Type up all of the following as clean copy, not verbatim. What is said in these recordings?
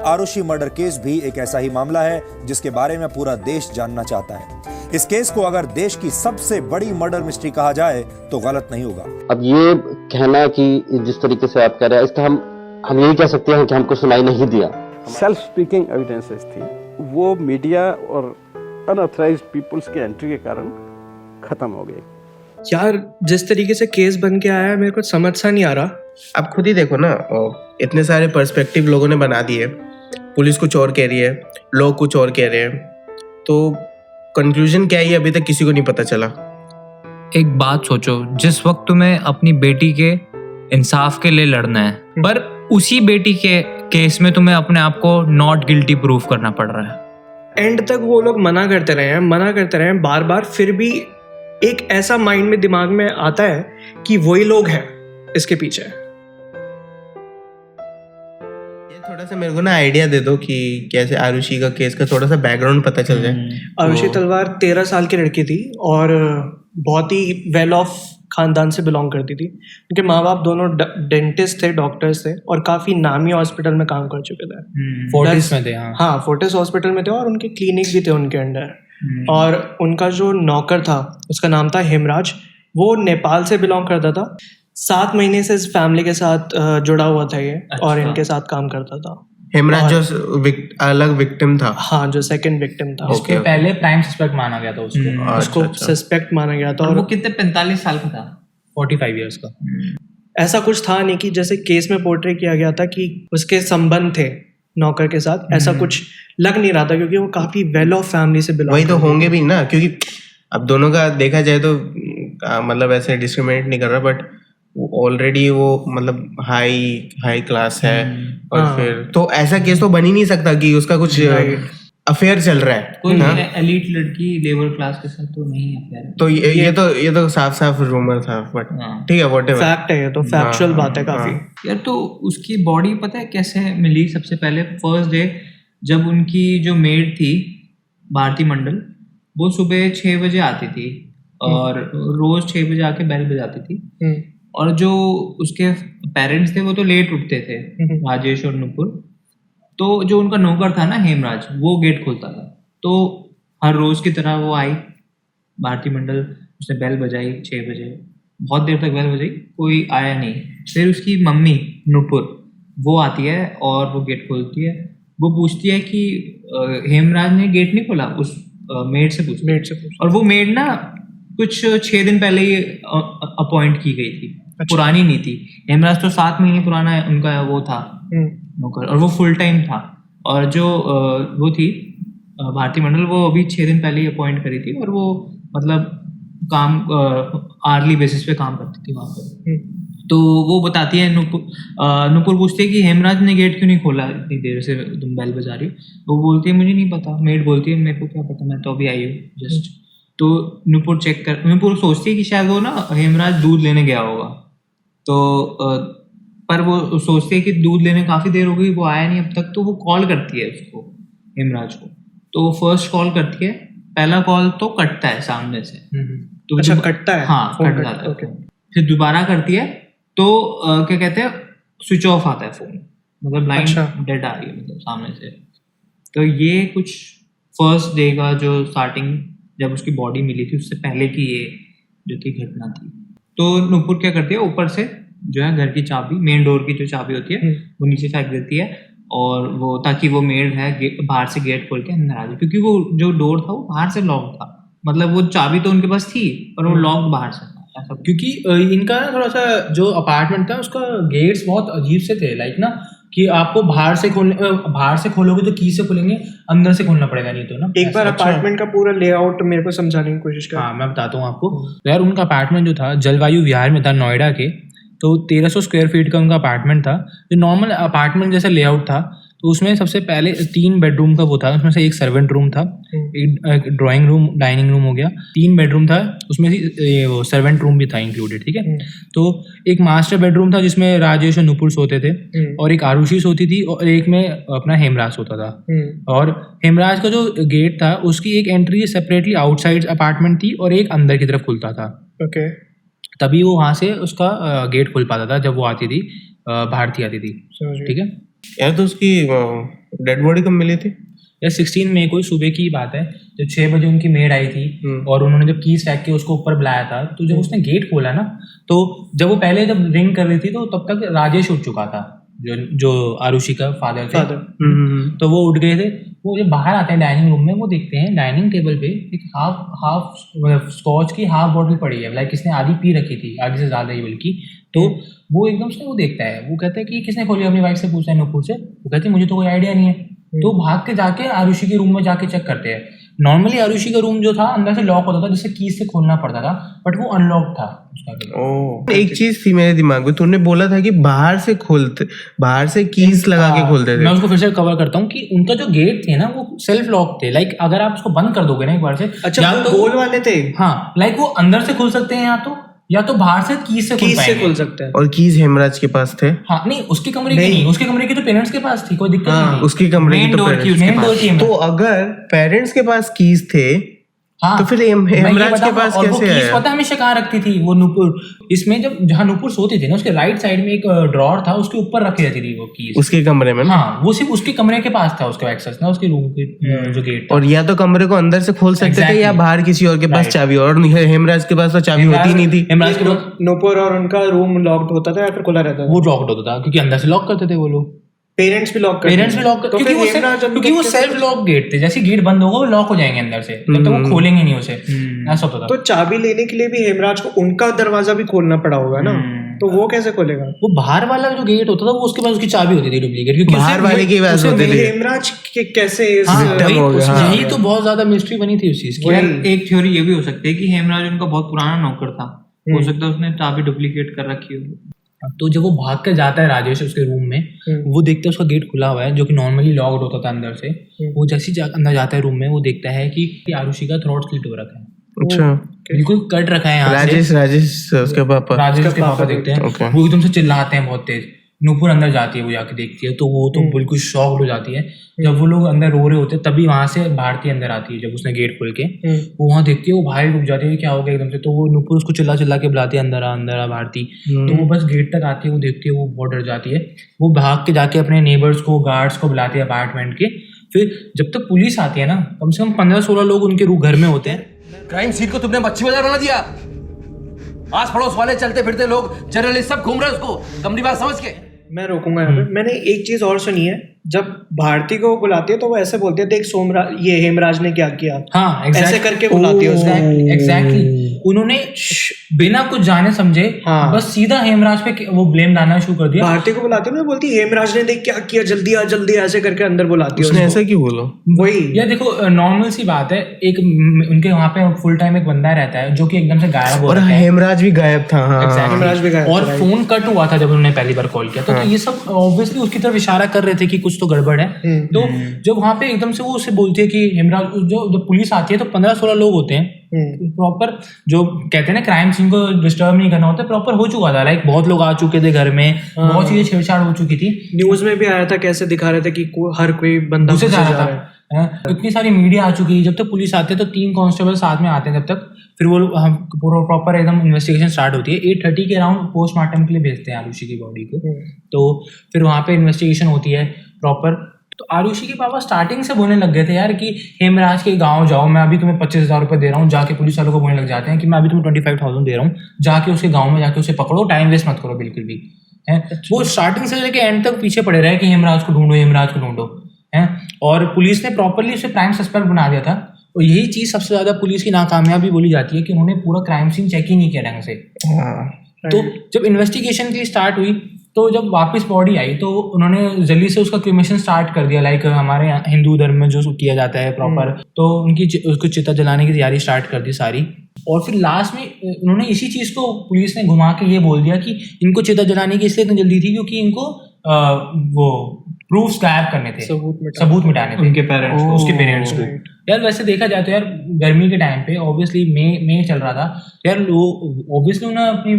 Arushi murder case भी एक ऐसा ही मामला है जिसके बारे में पूरा देश जानना चाहता है। इस केस को अगर देश की सबसे बड़ी मर्डर मिस्ट्री कहा जाए तो गलत नहीं होगा। अब ये कहना कि जिस तरीके से आप कह रहे हैं, इसका हम यही कह सकते हैं कि हमको सुनाई नहीं दिया। सेल्फ स्पीकिंग एविडेंसेस थी, वो मीडिया और अनऑथराइज्ड पीपल्स के एंट्री के कारण खत्म हो गई। यार जिस तरीके से केस बन के आया है मेरे को समझ सा नहीं आ रहा। आप खुद ही देखो ना, इतने सारे पर्सपेक्टिव लोगों ने बना दिए। पुलिस कुछ और कह रही है, लोग कुछ और कह रहे हैं, तो कंक्लूजन क्या है अभी तक किसी को नहीं पता चला। एक बात सोचो, जिस वक्त तुम्हें अपनी बेटी के इंसाफ के लिए लड़ना है, पर उसी बेटी के केस में तुम्हें अपने आप को नॉट गिल्टी प्रूफ करना पड़ रहा है। एंड तक वो लोग मना करते रहे हैं बार बार, फिर भी एक ऐसा माइंड में दिमाग में आता है कि वही लोग हैं इसके पीछे। ये थोड़ा सा मेरे को ना आइडिया दे दो कि कैसे आरुषि का केस का थोड़ा सा बैकग्राउंड पता चल जाए। आरुषि तलवार 13 साल की लड़की थी और बहुत ही वेल ऑफ खानदान से बिलोंग करती थी। उनके माँ बाप दोनों डेंटिस्ट थे, डॉक्टर्स थे और काफ़ी नामी हॉस्पिटल में काम कर चुके थे। फोर्टिस में थे। हाँ, फोर्टिस हॉस्पिटल में थे और उनके क्लिनिक भी थे उनके अंडर। और उनका जो नौकर था उसका नाम था हेमराज, वो नेपाल से बिलोंग करता था। 7 महीने से इस फैमिली के साथ जुड़ा हुआ था ये। अच्छा। और इनके साथ काम करता था। हेमराज जो अलग विक्टिम था। हाँ, जो सेकंड विक्टिम था। उसके पहले प्राइम सस्पेक्ट माना गया था उसको। उसको सस्पेक्ट माना गया था। और वो कितने 45 साल का था, 45 इयर्स का। ऐसा कुछ था नहीं कि जैसे केस में पोर्ट्रे किया गया था कि उसके संबंध थे नौकर के साथ, ऐसा कुछ लग नहीं रहा था क्योंकि वो काफी वेल ऑफ फैमिली से बिलोंग। वही तो होंगे भी ना, क्योंकि अब दोनों का देखा जाए तो मतलब ऐसे डिस्क्रिमिनेट नहीं कर रहा, बट ऑलरेडी वो मतलब हाई क्लास है। और फिर तो ऐसा केस तो बन ही नहीं सकता कि उसका कुछ अफेयर चल रहा है। कोई एलीट लड़की लेबर क्लास के साथ तो नहीं अफेयर। तो ये तो साफ रूमर था, बट ठीक है, व्हाटएवर। फैक्ट है, ये तो फैक्चुअल बात है काफी। यार तो उसकी बॉडी पता है कैसे मिली? सबसे पहले फर्स्ट डे जब उनकी जो मेड थी भारती मंडल, वो सुबह 6 बजे आती थी और रोज 6 बजे आके बेल बजाती थी। और जो उसके पेरेंट्स थे वो तो लेट उठते थे, राजेश और नुपुर। तो जो उनका नौकर था ना हेमराज, वो गेट खोलता था। तो हर रोज की तरह वो आई भारती मंडल, उसने बेल बजाई 6 बजे, बहुत देर तक बेल बजाई, कोई आया नहीं। फिर उसकी मम्मी नुपुर वो आती है और वो गेट खोलती है। वो पूछती है कि हेमराज ने गेट नहीं खोला, उस मेड से पूछ। और वो मेड ना कुछ 6 दिन पहले ही अपॉइंट की गई थी। अच्छा। पुरानी नहीं थी। हेमराज तो 7 महीने पुराना है, उनका वो था नौकर, और वो फुल टाइम था। और जो वो थी भारती मंडल, वो अभी 6 दिन पहले ही अपॉइंट करी थी और वो मतलब काम आर्ली बेसिस पे काम करती थी वहाँ पर। तो वो बताती है, नुपुर पूछती है कि हेमराज ने गेट क्यों नहीं खोला, इतनी देर से तुम बेल बजा रही हो? वो बोलती है मुझे नहीं पता। मेड बोलती है मेरे को क्या पता, मैं तो अभी आई हूँ जस्ट। तो नुपुर सोचती है कि शायद वो ना हेमराज दूध लेने गया होगा। तो पर वो सोचती है कि दूध लेने काफ़ी देर हो गई, वो आया नहीं अब तक। तो वो कॉल करती है उसको, हेमराज को। तो फर्स्ट कॉल करती है, पहला कॉल तो कटता है सामने से। तो अच्छा, कटता है? हाँ, कट जाता है। फिर दोबारा करती है तो क्या कहते हैं, स्विच ऑफ आता है फोन, मतलब लाइन डेड आ रही है मतलब सामने से। तो ये कुछ फर्स्ट डे का जो स्टार्टिंग जब उसकी बॉडी मिली थी उससे पहले की ये जो थी घटना थी। तो नुपुर क्या करती है, ऊपर से जो है घर की चाबी, मेन डोर की जो चाबी होती है वो नीचे फेंक देती है, और वो ताकि वो मेड है बाहर से गेट खोल के अंदर आ जाए, क्योंकि वो जो डोर था वो बाहर से लॉक था। मतलब वो चाबी तो उनके पास थी पर वो लॉक बाहर से था। क्योंकि इनका ना थोड़ा सा जो अपार्टमेंट था उसका गेट्स बहुत अजीब से थे, लाइक ना कि आपको बाहर से खोलोगे तो की से खोलेंगे, अंदर से खोलना पड़ेगा, नहीं तो ना। एक बार अपार्टमेंट का पूरा लेआउट मेरे को समझाने की कोशिश कर। हाँ, मैं बताता हूँ आपको। तो यार उनका अपार्टमेंट जो था जलवायु विहार में था, नोएडा के। तो 1300 स्क्वायर फीट का उनका अपार्टमेंट था, जो नॉर्मल अपार्टमेंट जैसा लेआउट था। तो उसमें सबसे पहले 3 बेडरूम का वो था, उसमें से एक सर्वेंट रूम था, एक ड्राइंग रूम, डाइनिंग रूम हो गया, 3 बेडरूम था, उसमें से वो सर्वेंट रूम भी था इंक्लूडेड, ठीक है। तो एक मास्टर बेडरूम था जिसमें राजेश और नुपुर सोते थे, और एक आरुषि सोती थी, और एक में अपना हेमराज सोता था। और हेमराज का जो गेट था उसकी एक एंट्री सेपरेटली आउटसाइड अपार्टमेंट थी और एक अंदर की तरफ खुलता था। ओके। तभी वो वहाँ से उसका गेट खुल पाता था जब वो आती थी, भारती आती थी, ठीक है। यार तो उसकी डेड बॉडी कब मिली थी? या 16 मई को सुबह की बात है, जब 6 बजे उनकी मेड आई थी और उन्होंने जब कीज फेंक के उसको ऊपर बुलाया था, तो जब उसने गेट खोला ना, तो जब वो पहले जब रिंग कर रही थी तो तब तक राजेश उठ चुका था, जो आरुषि का फादर थे। तो वो उठ गए थे। वो जब बाहर आते हैं डाइनिंग रूम में, वो देखते हैं डाइनिंग टेबल पे एक हाफ स्कॉच की हाफ बॉटल पड़ी है, लाइक किसने आधी पी रखी थी, आधी से ज्यादा ही बल्कि। तो वो एकदम से वो देखता है, वो कहता है कि किसने खोली, अपनी वाइफ से पूछता है नुपुर से। वो कहती है मुझे तो कोई आइडिया नहीं है। तो भाग के जाके आरुषि के रूम में जाके चेक करते हैं। नॉर्मली आरुषि का रूम जो था अंदर से लॉक होता था, जिससे की से खोलना पड़ता था, बट वो अनलॉक था उसका। एक चीज थी मेरे दिमाग में, तूने बोला था कि बाहर से कीज लगा के खोलते थे। मैं उसको फिर से कवर करता हूँ कि उनका जो गेट थे ना वो सेल्फ लॉक थे। लाइक अगर आप उसको बंद कर दोगे ना एक बार से, अच्छा वो तो गोल वाले थे। हाँ, लाइक वो अंदर से खुल सकते हैं या तो बाहर से कीज से खुल सकते हैं। और कीज हेमराज के पास थे। हाँ, नहीं उसके कमरे की नहीं, उसके कमरे की तो पेरेंट्स के पास थी, कोई दिक्कत नहीं थी। उसके कमरे की तो मेन डोर की। तो अगर पेरेंट्स के पास कीज थे, हाँ, तो फिर हेमराज के पास कैसे है? आया? पता हमेशा कहाँ रखती थी वो नुपुर, इसमें जहाँ नुपुर सोती थी ना, उसके राइट साइड में एक ड्रॉर था, उसके ऊपर रखी रहती थी वो कीज, उसके कमरे में। हाँ, वो सिर्फ उसके कमरे के पास था उसका एक्सेस ना, उसके रूम के जो गेट। और या तो कमरे को अंदर से खोल सकते थे या बाहर किसी और के पास चाबी, और हेमराज के पास तो चाबी होती नहीं थी। हेमराज के पास नुपुर और उनका रूम लॉक्ड होता था या फिर खुला रहता था? वो लॉक्ड होता था, क्योंकि अंदर से लॉक करते थे वो लोग। पेरेंट्स भी लॉक क्योंकि वो सेल्फ लॉक गेट थे, जैसे गेट बंद होगा वो लॉक हो जाएंगे अंदर से, तब तक वो खोलेंगे नहीं उसे, ऐसा होता था। तो चाबी लेने के लिए भी हेमराज को उनका दरवाजा भी खोलना पड़ा होगा ना, तो वो कैसे खोलेगा? वो बाहर वाला जो गेट होता था वो उसके पास उसकी चाबी होती थी डुप्लीकेट, क्योंकि बाहर वाले की बात होती थी। हेमराज के कैसे यही तो बहुत ज्यादा मिस्ट्री बनी थी उस चीज की। एक थ्योरी ये भी हो सकती है कि हेमराज उनका बहुत पुराना नौकर था, हो सकता है उसने चाबी डुप्लीकेट कर रखी हो। तो जब वो भाग कर जाता है राजेश उसके रूम में, वो देखता है उसका गेट खुला हुआ है, जो कि नॉर्मली लॉक्ड होता था अंदर से। वो जैसे ही अंदर जाता है रूम में, वो देखता है कि आरुषि का थ्रोट स्लिट हो रखा है। अच्छा, बिल्कुल कट रखा है यहाँ राजेश उसके पापा, राजेश के पापा देखते हैं। वो एकदम से चिल्लाते हैं बहुत तेज। नुपुर अंदर जाती है, वो जाके देखती है, तो वो तो बिल्कुल शॉक्ड हो जाती है। जब वो लोग अंदर रो रहे होते हैं तभी वहां से भारती अंदर आती है, जब उसने गेट खोल के वो वहां देखती है, वो बाहर रुक जाती है, क्या हो गया एकदम से। तो वो नुपुर उसको चिल्ला के बुलाती है, अंदर आ भारती। तो वो बस गेट तक आती है, वो देखती है, वो बहुत डर जाती है। वो भाग के जाके अपने नेबर्स को, गार्ड्स को बुलाती है अपार्टमेंट के। फिर जब तक पुलिस आती है ना, कम से कम 15-16 लोग उनके घर में होते हैं। क्राइम सीन को तुमने मच्छी बाजार बना दिया। आस पड़ोस वाले चलते फिरते लोग जर्नलिस्ट सब घूम रहे उसको कमरी बात समझ के। मैं रोकूंगा यहाँ पे। मैंने एक चीज और सुनी है, जब भारती को बुलाती है तो वो ऐसे बोलती है, देख ये हेमराज ने क्या किया। हाँ, ऐसे करके बुलाती है उसको। एग्जैक्टली। उन्होंने बिना कुछ जाने समझे बस सीधा हेमराज पे वो ब्लेम डालना शुरू कर दिया। भारती को बुलाती है ना, बोलती है हेमराज ने देख क्या किया, जल्दी आ जल्दी, ऐसे करके अंदर बुलाती है। उसने ऐसा क्यों बोला? वही यार देखो, नॉर्मल सी बात है, एक उनके वहाँ पे फुल टाइम एक बंदा रहता है जो कि एकदम से गायब हो और हेमराज भी गायब था। हेमराज भी गायब, और फोन कट हुआ था जब उन्होंने पहली बार कॉल किया। तो ये सब ऑब्वियसली उसकी तरफ इशारा कर रहे थे कि कुछ तो गड़बड़ है। तो जब वहाँ पे एकदम से वो उसे बोलती है कि हेमराज, जब पुलिस आती है तो 15-16 लोग होते हैं प्रॉपर, जो कहते हैं ना क्राइम सीन को डिस्टर्ब नहीं करना होता, प्रॉपर हो चुका था। लाइक बहुत लोग आ चुके थे घर में, बहुत चीजें छेड़छाड़ हो चुकी थी। न्यूज में भी आया था, कैसे दिखा रहे थे कि हर कोई बंदा घुसे जा रहा था। इतनी सारी मीडिया आ चुकी है। जब तक पुलिस आते हैं तो 3 कांस्टेबल साथ में आते हैं, जब तक फिर वो हम प्रॉपर एकदम इन्वेस्टिगेशन स्टार्ट होती है। 8:30 के अराउंड पोस्टमार्टम के लिए भेजते हैं आरुषि की बॉडी को। तो फिर वहाँ पे इन्वेस्टिगेशन होती है प्रॉपर। तो आरुषि के पापा स्टार्टिंग से बोलने लग गए थे यार कि हेमराज के गांव जाओ, मैं अभी तुम्हें 25,000 रुपये दे रहा हूँ। जाके पुलिस वालों को बोलने लग जाते हैं कि मैं अभी तुम्हें 25,000 दे रहा हूँ, जाके उसके गाँव में जाके उसे पकड़ो, टाइम वेस्ट मत करो बिल्कुल भी। है वो स्टार्टिंग से लेके एंड तक पीछे पड़े रहे कि हेमराज को ढूंढो, हेमराज को ढूंढो। है और पुलिस ने प्रॉपरली उसे प्राइम सस्पेक्ट बना दिया था। और यही चीज सबसे ज्यादा पुलिस की नाकामयाबी बोली जाती है कि उन्होंने पूरा क्राइम सीन चेक ही नहीं किया ढंग से। तो जब इन्वेस्टिगेशन की स्टार्ट हुई, तो जब वापस बॉडी आई तो उन्होंने जल्दी से उसका क्रिमेशन स्टार्ट कर दिया। लाइक हमारे हिंदू धर्म में जो किया जाता है प्रॉपर, तो उसको चिता जलाने की तैयारी स्टार्ट कर दी सारी। और फिर लास्ट में उन्होंने इसी चीज को पुलिस ने घुमा के ये बोल दिया कि इनको चिता जलाने की इसलिए इतनी जल्दी थी क्योंकि इनको वो प्रूफ्स गायब करने थे, सबूत मिटाने थे उनके पेरेंट्स को, उसके पेरेंट्स को। यार वैसे देखा जाए तो यार गर्मी के टाइम पे ऑब्वियसली मई चल रहा था यार, ऑब्वियसली उन्हें अपनी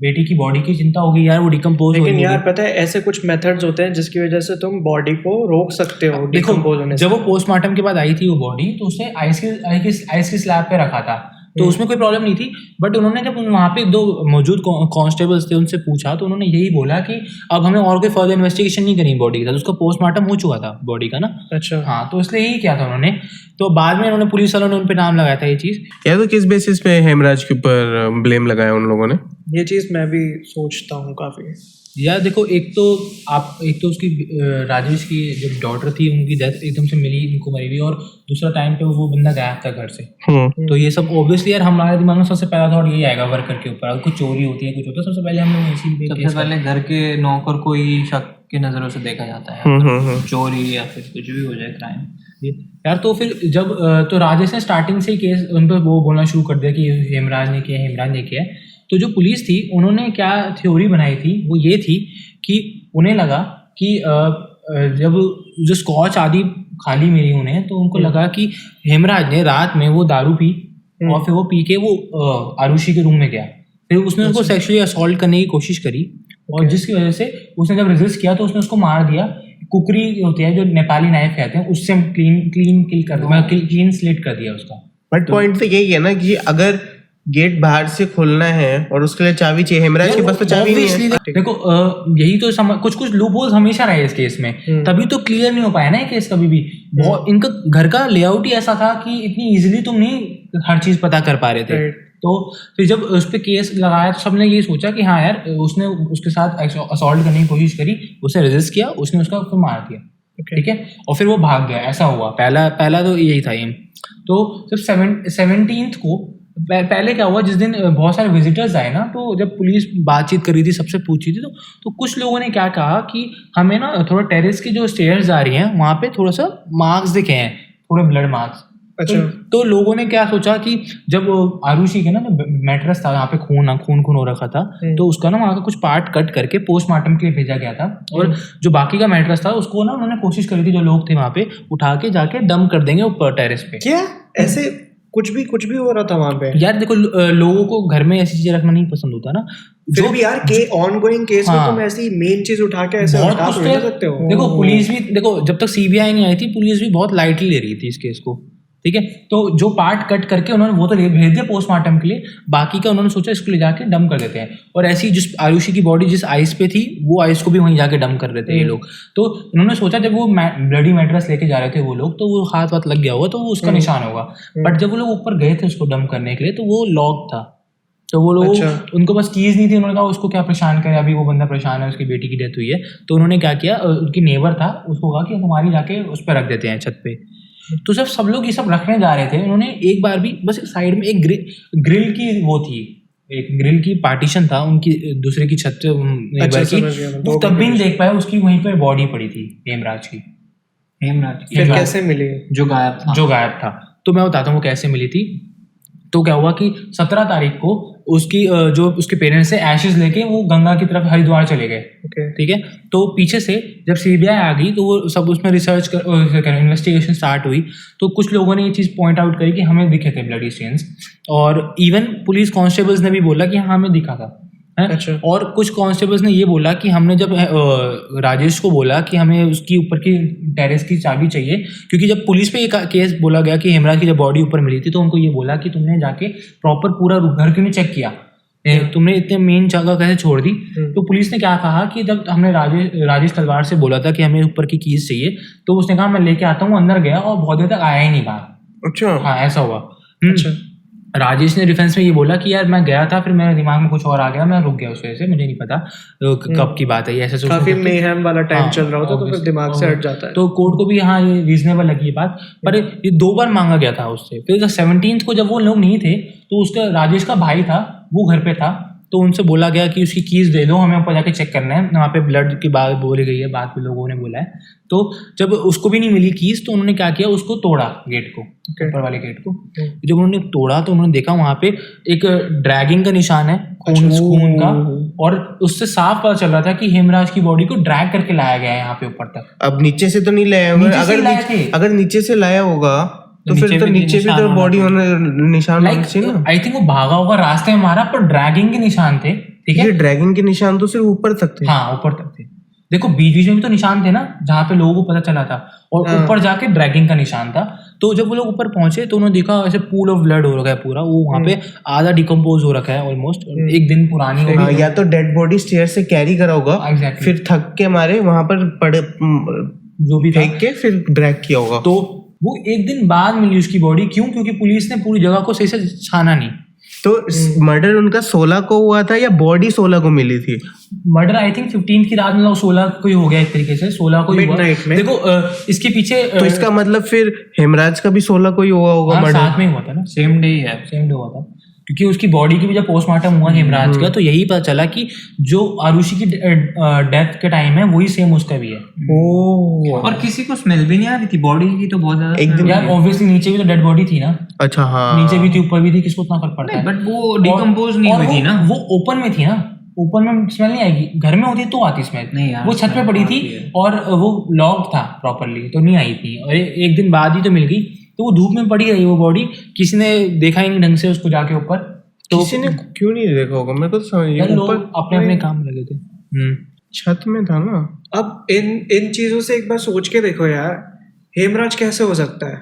बेटी की बॉडी की चिंता होगी यार, वो डिकम्पोज हो। लेकिन यार पता है ऐसे कुछ मेथड्स होते हैं जिसकी वजह से तुम बॉडी को रोक सकते हो डिकम्पोज होने से। जब वो पोस्टमार्टम के बाद आई थी वो बॉडी, तो उसे आइस की स्लैब पे रखा था तो उसमें कोई प्रॉब्लम नहीं थी। बट उन्होंने जब वहाँ पे 2 मौजूद कांस्टेबल्स थे उनसे पूछा तो उन्होंने यही बोला कि अब हमें और कोई फर्दर इन्वेस्टिगेशन नहीं करनी बॉडी के साथ, उसका पोस्टमार्टम हो चुका था बॉडी का ना। अच्छा। हाँ, तो इसलिए यही किया था उन्होंने। तो बाद में उन्होंने पुलिस वालों ने उन पे नाम लगाया था ये चीज़। या तो किस बेसिस पे हेमराज के ऊपर ब्लेम लगाया उन लोगों ने? ये चीज़ मैं भी सोचता हूँ काफ़ी। यार देखो, एक तो उसकी राजेश की जब डॉटर थी उनकी डेथ एकदम से मिली, उनको मरी हुई, और दूसरा टाइम पे वो बंदा गायब था घर से। तो ये सब ऑब्वियसली यार हमारे दिमाग में सबसे पहला थॉट यही आएगा वर्कर के ऊपर। अगर कुछ चोरी होती है, कुछ होता है, सबसे पहले हम लोग इसी पे सबसे पहले घर के नौकर को ही शक की नज़रों से देखा जाता है, चोरी या फिर कुछ भी हो जाए क्राइम। यार तो फिर जब तो राजेश ने स्टार्टिंग से ही केस उन पर वो बोलना शुरू कर दिया कि हेमराज ने किया है। तो जो पुलिस थी उन्होंने क्या थ्योरी बनाई थी, वो ये थी कि उन्हें लगा कि जब जो स्कॉच आदि खाली मिली उन्हें, तो उनको लगा कि हेमराज ने रात में वो दारू पी और फिर वो पी के वो आरुषि के रूम में गया, फिर उसने उसको सेक्सुअली असॉल्ट करने की कोशिश करी, और जिसकी वजह से उसने जब रेजिस्ट किया तो उसने उसको मार दिया। कुकरी होती है जो नेपाली नाइफ कहते हैं, उससे क्लीन स्लेट कर दिया उसका। बट पॉइंट तो यही है ना कि अगर गेट बाहर से खोलना है और उसके लिए चाबी चाहिए, हेमराज के पास तो चाबी नहीं है। देखो यही तो कुछ लूप होल्स हमेशा रहे इस केस में, तभी तो क्लियर नहीं हो पाया ना ये केस कभी भी। इनका घर का लेआउट ही ऐसा था कि इतनी इजीली तुम नहीं हर चीज पता कर पा रहे थे। तो फिर जब उस पर केस लगाया तो सबने ये सोचा कि हाँ यार, उसने उसके साथ असॉल्ट करने की कोशिश करी, उसने रेजिस्ट किया, उसने उसका फिर मार दिया, ठीक है, और फिर वो भाग गया। ऐसा हुआ पहला तो यही था एम। तो जब 17th को पहले क्या हुआ, जिस दिन बहुत सारे विजिटर्स आए ना, तो जब पुलिस बातचीत कर रही थी, सबसे पूछ रही थी, तो कुछ लोगों ने क्या कहा कि हमें ना थोड़ा टेरेस की जो स्टेयर्स आ रही हैं वहाँ पे थोड़ा सा मार्क्स दिखे हैं, थोड़े ब्लड मार्क्स। अच्छा। तो लोगों ने क्या सोचा कि जब आरुषि के ना मैट्रेस था, यहाँ पे खून हो रखा था, तो उसका ना वहाँ का कुछ पार्ट कट करके पोस्टमार्टम के लिए भेजा गया था, और जो बाकी का मैट्रेस था उसको ना उन्होंने कोशिश करी थी, जो लोग थे वहाँ पे, उठा के जाके डम कर देंगे ऊपर टेरेस पे। क्या ऐसे कुछ भी हो रहा था वहाँ पे? यार देखो, लोगों को घर में ऐसी चीजें रखना नहीं पसंद होता ना। फिर भी यार ऑनगोइंग केस में तुम ऐसी मेन चीज उठा के ऐसे हटा तो नहीं सकते हो। देखो पुलिस भी, देखो जब तक सीबीआई नहीं आई थी, पुलिस भी बहुत लाइटली ले रही थी इस केस को, ठीक है। तो जो पार्ट कट करके उन्होंने वो तो भेज दिया पोस्टमार्टम के लिए, बाकी का उन्होंने सोचा इसको ले जाके डम कर देते हैं। और ऐसी जिस आरुषि की बॉडी जिस आइस पे थी, वो आइस को भी वहीं जाके डम कर देते हैं ये लोग। तो उन्होंने सोचा जब वो ब्लडी मैट्रेस लेके जा रहे थे वो लोग, तो वो हाथ लग गया होगा, तो वो उसका निशान होगा। बट जब वो लोग ऊपर गए थे उसको डम करने के लिए, तो वो लॉक था, तो वो लोग उनको बस कीज नहीं थी। उन्होंने कहा उसको क्या परेशान करे, अभी वो बंदा परेशान है, उसकी बेटी की डेथ हुई है। तो उन्होंने क्या किया, उनकी नेबर था, उसको कहा कि हमारी जाके उस पर रख देते हैं छत पे। तो जब सब लोग ये सब रखने जा रहे थे, उन्होंने एक बार भी बस साइड में एक ग्रिल की वो थी, एक ग्रिल की पार्टीशन था उनकी दूसरे की छत पे नेबर की, तब भी नहीं देख पाया, उसकी वहीं पे बॉडी पड़ी थी हेमराज की। फिर कैसे मिली? जो गायब था। तो मैं बताता हूँ वो कैसे मिली थी। तो क्या हुआ कि 17 तारीख को उसकी जो उसके पेरेंट्स से एशेस लेके वो गंगा की तरफ हरिद्वार चले गए, ठीक है। तो पीछे से जब सीबीआई आ गई तो वो सब उसमें रिसर्च इन्वेस्टिगेशन स्टार्ट हुई। तो कुछ लोगों ने ये चीज़ पॉइंट आउट करी कि हमें दिखे थे ब्लडी स्टेन्स, और इवन पुलिस कांस्टेबल्स ने भी बोला कि हाँ हमें दिखा था। अच्छा। और कुछ कांस्टेबल्स ने ये बोला कि हमने जब राजेश को बोला कि हमें उसकी ऊपर की टेरेस की चाबी चाहिए, क्योंकि जब पुलिस पे एक केस बोला गया कि हेमराज की जब बॉडी ऊपर मिली थी, तो उनको ये बोला कि तुमने जाके प्रॉपर पूरा घर क्यों नहीं चेक किया, तुमने इतने मेन जगह कैसे छोड़ दी। तो पुलिस ने क्या कहा कि जब हमने राजेश तलवार से बोला था कि हमें ऊपर की कीज चाहिए, तो उसने कहा मैं लेके आता हूँ, अंदर गया और बहुत देर तक आया ही नहीं बाहर। अच्छा। हाँ ऐसा हुआ। अच्छा। राजेश ने डिफेंस में ये बोला कि यार मैं गया था, फिर मेरे दिमाग में कुछ और आ गया, मैं रुक गया उस वजह से, मुझे नहीं पता कब की बात है ये, ऐसे काफी मेहम वाला टाइम चल रहा होता तो फिर दिमाग से हट जाता है। तो कोर्ट को भी हाँ ये रीजनेबल लगी ये बात, पर ये 2 बार मांगा गया था उससे। फिर 17th को जब वो लोग नहीं थे, तो उसका राजेश का भाई था, वो घर पे था, तो उनसे बोला गया कि उसकी कीज दे दो, हमें ऊपर जाके चेक करना है, वहाँ पे ब्लड की बात बोली गई है, बात भी लोगों ने बोला है। तो जब उसको भी नहीं मिली कीज, तो उन्होंने क्या किया, उसको तोड़ा गेट को, ऊपर वाले गेट को। जब उन्होंने तोड़ा तो उन्होंने देखा वहाँ पे एक ड्रैगिंग का निशान है, खून का, और उससे साफ पता चल रहा था कि हेमराज की बॉडी को ड्रैग करके लाया गया है यहाँ पे ऊपर तक। अब नीचे से तो नहीं लाया होगा, अगर नीचे से लाया होगा तो फिर तो नीचे भी तो बॉडी होने निशान होने चाहिए ना। आई थिंक वो भागा होगा रास्ते में मारा, पर ड्रैगिंग के निशान थे, ठीक है। ड्रैगिंग के निशान तो सिर्फ ऊपर तक थे। हाँ ऊपर तक थे, देखो बीच बीच में भी तो निशान थे ना जहाँ पे लोगों को पता चला था, और ऊपर जाके ड्रैगिंग का निशान था। तो जब वो लोग ऊपर पहुंचे तो उन्होंने देखा ऐसे पूल ऑफ ब्लड हो रखा है पूरा, वो वहाँ पे आधा डिकम्पोज हो रखा है ऑलमोस्ट, एक दिन पुरानी हो गई। या तो डेड बॉडी स्टेयर से कैरी करा होगा, Exactly. फिर थक के मारे वहां पर पड़े, जो भी था। फेंक के फिर ड्रैग किया होगा। तो वो एक दिन बाद मिली उसकी बॉडी, क्यों? क्योंकि पुलिस ने पूरी जगह को सही से छाना नहीं। तो मर्डर उनका 16 को हुआ था या बॉडी 16 को मिली थी? मर्डर आई थिंक 15 की रात में 16 को ही हो गया, एक तरीके से 16 को ही हुआ। Midnight में। देखो इसके पीछे तो इसका मतलब फिर हेमराज का भी 16 को ही हुआ होगा हाँ, मर्डर। साथ में ही हुआ था ना, सेम डे है। सेम डे हुआ था, क्योंकि उसकी बॉडी की भी जब पोस्टमार्टम हुआ हेमराज का, तो यही पता चला कि जो आरुषि की डेथ के टाइम है वही सेम उसका भी है। ओह, और किसी को स्मेल भी नहीं आ रही थी बॉडी की, तो बहुत ज्यादा एक दिन यार ऑब्वियसली नीचे भी तो डेड बॉडी थी ना, अच्छा हाँ, नीचे भी थी ऊपर भी थी, किसको उतना फर्क पड़ता है? बट वो डिकम्पोज नहीं और हुई थी ना। वो ओपन में थी ना, ओपन में स्मेल नहीं आएगी, घर में होती तो आती स्मेल। नहीं यार, वो छत पे पड़ी थी आती है। और वो लॉक था प्रॉपरली, तो नहीं आई थी, और एक दिन बाद ही तो मिल गई। तो वो धूप में पड़ी रही वो बॉडी, किसी ने देखा ही नहीं ढंग से उसको जाके ऊपर। तो किसी ने क्यों नहीं देखा होगा? मेरे को तो समझ नहीं, यार लोग ऊपर अपने अपने काम में लगे थे। छत में था ना। अब इन चीजों से एक बार सोच के देखो यार, हेमराज कैसे हो सकता है?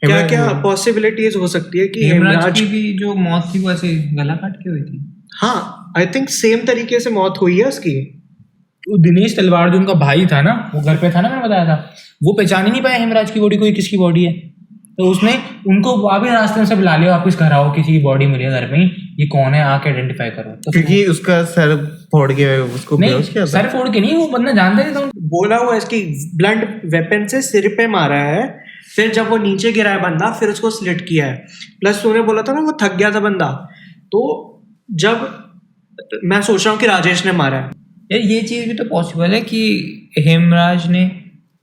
क्या हेमराज- क्या पॉसिबिलिटीज हो सकती है कि हेमराज हेमराज की भी जो मौत थी वो ऐसे गला काट के हुई थी। हाँ, आई थिंक सेम तरीके से मौत हुई है उसकी। वो दिनेश तलवार जो उनका भाई था ना, वो घर पे था ना, मैंने बताया था, वो पहचान ही नहीं पाया हेमराज की बॉडी को, ये किसकी बॉडी है। तो उसने उनको अभी रास्ते में से बुला लिया, वापस घर आओ, किसी की बॉडी मिली है घर में ही, ये कौन है आके आइडेंटिफाई करो। तो क्योंकि उसका सर फोड़ के उसको बेहोश किया नहीं, था। सर फोड़ के नहीं, वो बंदा जानते नहीं था। बोला हुआ है इसकी ब्लंट वेपन से सिर पे मारा है, फिर जब वो नीचे गिरा है बंदा, फिर उसको स्लिट किया है। प्लस तूने बोला था ना वो थक गया था बंदा, तो जब मैं सोच रहा हूँ कि राजेश ने मारा है। यार ये चीज भी तो पॉसिबल है कि हेमराज ने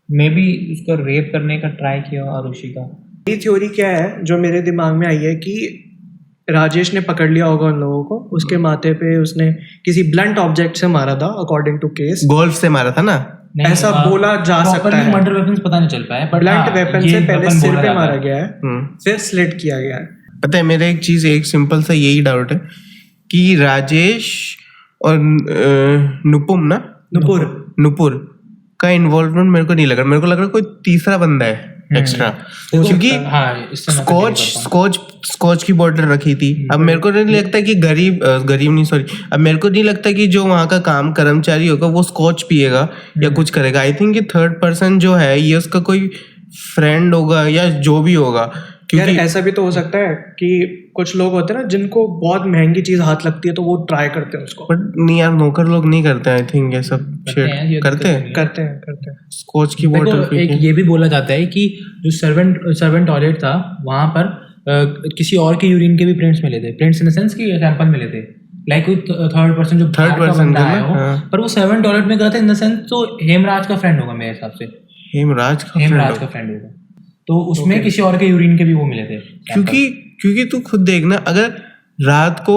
मे बी उसको रेप करने का ट्राई किया आरुषि का। ये थ्योरी क्या है जो मेरे दिमाग में आई है कि राजेश ने पकड़ लिया होगा उन लोगों को, उसके माथे पे उसने किसी ब्लंट ऑब्जेक्ट से मारा था अकॉर्डिंग टू केस। गोल्फ से मारा था ना। नहीं, ऐसा बोला जा सकता है। मर्डर वेपन्स पता नहीं चल पाया, but ब्लंट हाँ, वेपन ये से पहले weapon सिर बोला पे जाता मारा है। गया है, फिर स्लिट किया गया है। पता है मेरा एक सिंपल सा यही डाउट है कि राजेश और नुपुर का इन्वॉल्वमेंट मेरे को नहीं लग रहा। मेरे को लग रहा कोई तीसरा बंदा है एक्स्ट्रा, क्योंकि हाँ, इससे मैं agree करता हूँ। स्कॉच की बॉटल रखी थी। अब मेरे को नहीं लगता कि गरीब नहीं, सॉरी, अब मेरे को नहीं लगता कि जो वहाँ का काम कर्मचारी होगा वो स्कॉच पिएगा या कुछ करेगा। आई थिंक कि थर्ड पर्सन जो है ये उसका कोई फ्रेंड होगा या जो भी होगा, यार क्योंकि ऐसा भी तो हो सकता है कि कुछ लोग होते हैं ना जिनको बहुत महंगी चीज हाथ लगती है तो वो ट्राई करते हैं उसको। बट नहीं यार, नौकर लोग नहीं करते। आई थिंक ये सब करते हैं, ये करते हैं, करते हैं। स्कॉच की देखो, बॉटल पी एक के। ये भी बोला जाता है कि जो सर्वेंट टॉयलेट था वहां पर किसी और के यूरिन के भी प्रिंट्स मिले थे, प्रिंट्स इन द सेंस कि सैंपल मिले थे, लाइक कोई थर्ड पर्सन जो Third बाहर का person बंदा का आया ना, हो, हाँ। पर वो सर्वेंट टॉयलेट में गया था इन द सेंस, तो हेमराज का फ्रेंड होगा मेरे हिसाब से, हेमराज का हेमराज friend का होगा। फ्रेंड होगा। तो उसमें किसी और के यूरिन के भी वो मिले थे क्योंकि तू खुद देखना, अगर रात को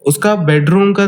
उसका बेडरूम का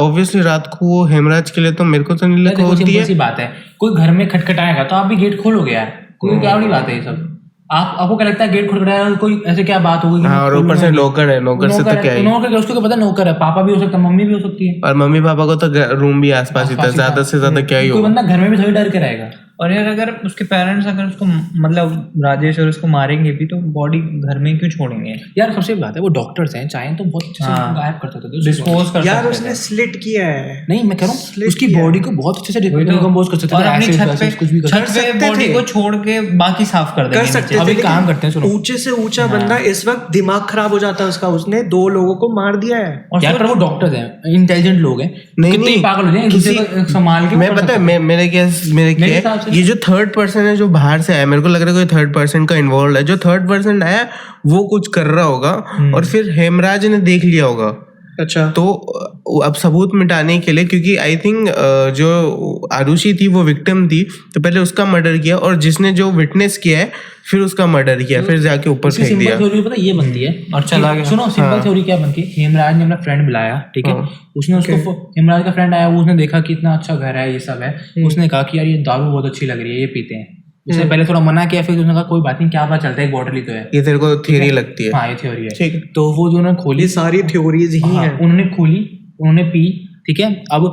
ऑब्वियसली रात को वो हेमराज के लिए तो मेरे को तो नहीं लगता होती सिंपल है। सी बात है, कोई घर में खटखटाएगा तो आप भी गेट खोलोगे यार, कोई क्या बड़ी बात है ये सब। आपको क्या लगता है गेट खटखटाया कोई ऐसे क्या बात होगी? हाँ, और ऊपर से नौकर है, नौकर से तो क्या ही। नौकर क्या, उसको क्या पता नौकर है, पापा भी हो सकता है, मम्मी भी हो सकती है, और मम्मी पापा को तो रूम भी आसपास ही था, ज्यादा से ज्यादा क्या ही कोई होगा। बंदा घर में भी थोड़ी डर के रहेगा। और यार अगर उसके पेरेंट्स अगर उसको मतलब राजेश और उसको मारेंगे भी तो बॉडी घर में क्यों छोड़ेंगे? यार सबसे बड़ी बात है वो डॉक्टर्स हैं, चाहे तो बहुत अच्छे से हाँ। गायब कर सकते थे, डिस्पोज कर यार सकते उसने थे। स्लिट किया है। नहीं मैं कह रहा हूँ Slit उसकी किया है। बॉडी को बहुत अच्छे से वही तो। डिकम्पोज कर सकते और थे, अपनी acid, छत वैसिड, पे कुछ भी कर छत सकते पे सकते बॉडी थे। को छोड़ के बाकी साफ कर देंगे कर सकते नीचे। अभी थे, काम लेकिन करते हैं, सुनो। ऊंचे से ऊंचा बंदा इस वक्त दिमाग खराब हो जाता है उसका, उसने 2 लोगों को मार दिया है। और यार पर वो डॉक्टर्स हैं, इंटेलिजेंट लोग हैं, नहीं कितने ही पागल हो जाए, एक दूसरे को संभाल के मैं वो कर पता है सकते हैं। मेरे क्या मेरे हिसाब से ये जो थर्ड पर्सन है जो बाहर से आया, मेरे को लग रहा है कोई थर्ड पर्सन का इन्वॉल्व है। जो थर्ड पर्सन आया वो कुछ कर रहा होगा और फिर हेमराज ने देख लिया होगा। अच्छा, तो अब सबूत मिटाने के लिए, क्योंकि आई थिंक जो आरुषि थी वो विक्टिम थी, तो पहले उसका मर्डर किया और जिसने जो विटनेस किया है फिर उसका मर्डर किया, फिर जाके ऊपर इसकी फेंक सिंपल दिया। थ्योरी पता है ये बनती है, और चला गया। सुनो सिंपल थ्योरी क्या बनती है, हेमराज ने अपना फ्रेंड बुलाया, ठीक है, उसने उसको हेमराज का फ्रेंड आया, वो उसने देखा कि इतना अच्छा घर है, ये सब है, उसने कहा कि यार ये दारू बहुत अच्छी लग रही है, ये पीते हैं। उसने पहले थोड़ा मना किया, फिर उसने कहा कोई बात नहीं, क्या पता चलता है, एक बॉटल ही तो है। ये तेरे को थियरी लगती है? हाँ ये थ्योरी है। ठीक है। तो वो जो उन्होंने खोली, ये सारी थ्योरीज ही हाँ, हैं। उन्होंने खोली, उन्होंने पी, ठीक है। अब